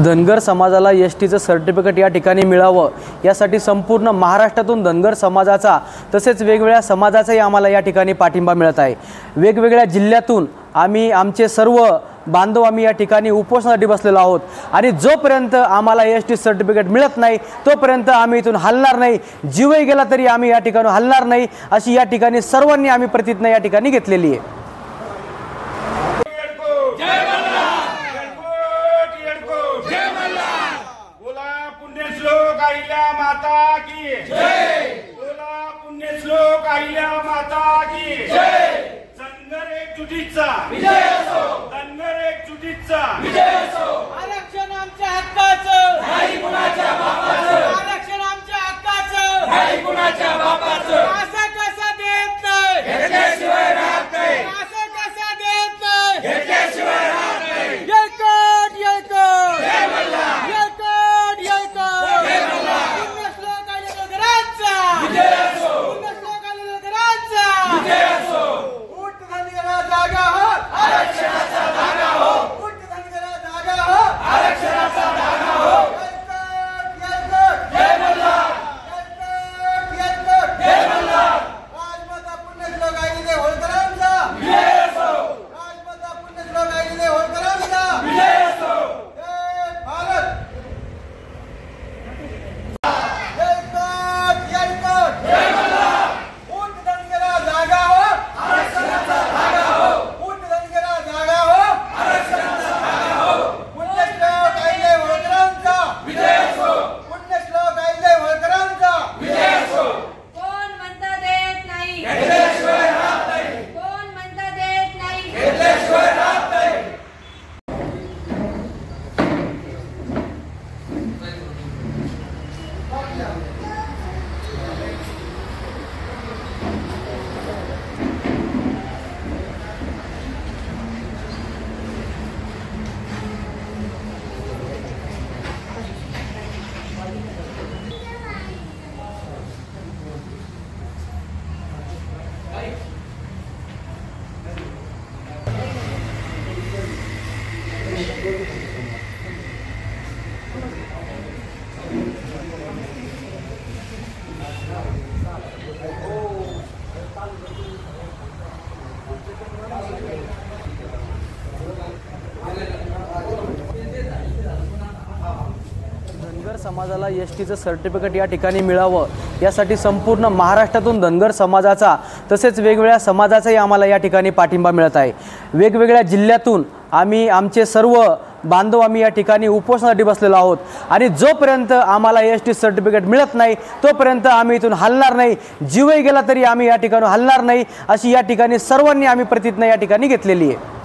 धनगर समाजाला एसटीचं सर्टिफिकेट या ठिकाणी मिळावं यासाठी संपूर्ण महाराष्ट्रातून धनगर समाजाचा तसेच वेगवेगळ्या समाजाचाही आम्हाला या ठिकाणी पाठिंबा मिळत आहे। वेगवेगळ्या जिल्ह्यातून आमचे सर्व बांधव या ठिकाणी उपोषणासाठी बसलेलो आहोत आणि जोपर्यंत आम्हाला एसटी सर्टिफिकेट मिळत नाही तोपर्यंत आम्ही इथून हलणार नाही। जीवही गेला तरी आम्ही या ठिकाणी हलणार नाही अशी या ठिकाणी सर्वांनी आम्ही प्रतिज्ञा या ठिकाणी घेतलेली आहे। माता की जय, बोला पुण्यश्लोक अहिल्या माता की जय। धनगर एकजुटीचा विजय असो, धनगर एकजुटीचा विजय असो। आरक्षण आमच्या हक्काचं नाही कुणाच्या बापाचं, आरक्षण आमच्या हक्काचं नाही कुणाच्या बापाचं। असं कसं देत नाही, घेतल्याशिवाय राहत नाही, असं कसं देत नाही, घेतल्याशिवाय राहत नाही। येळकोट येळकोट जय मल्हार, येळकोट येळकोट जय मल्हार। पुण्यश्लोक आलेल्या घरांचा विजय असो, पुण्यश्लोक आलेल्या घरांचा विजय असो। उठ धनगरा जागा हो, आरक्षणाचा धागा हो, उठ धनगरा जागा हो, आरक्षणाचा धागा हो। येळकोट येळकोट जय मल्हार, येळकोट येळकोट जय मल्हार। राजमाता पुण्यश्लोक आलेल्या होळकरांचा विजय असो, राजमाता पुण्यश्लोक आलेल्या होळकरांचा विजय असो। जय भारत। येळकोट येळकोट जय मल्हार, उठ धनगरा जागा हो, आरक्षणाचा धागा हो, उठ धनगरा जागा हो, आरक्षणाचा धागा हो। पुण्यश्लोक आलेल्या होळकरांचा विजय असो, पुण्यश्लोक आलेल्या होळकरांचा विजय असो। कोण म्हणता देत नाही, घेतल्याशिवाय राहत नाही, कोण म्हणता देत नाही। घेतल्याशिवाय राहत नाही। धनगर समाजाला एसटीचं सर्टिफिकेट या ठिकाणी मिळावं यासाठी संपूर्ण महाराष्ट्रातून धनगर समाजाचा तसेच वेगवेगळ्या समाजाचाही आम्हाला या ठिकाणी पाठिंबा मिळत आहे। वेगवेगळ्या जिल्ह्यातून आमचे सर्व बांधव या ठिकाणी उपोषणासाठी बसलेलो आहोत आणि जोपर्यंत आम्हाला एसटी सर्टिफिकेट मिळत नाही तोपर्यंत आम्ही इथून हलणार नाही। जीवही गेला तरी आम्ही या ठिकाणी हलणार नाही अशी या ठिकाणी सर्वांनी आम्ही प्रतिज्ञा या ठिकाणी घेतलेली आहे।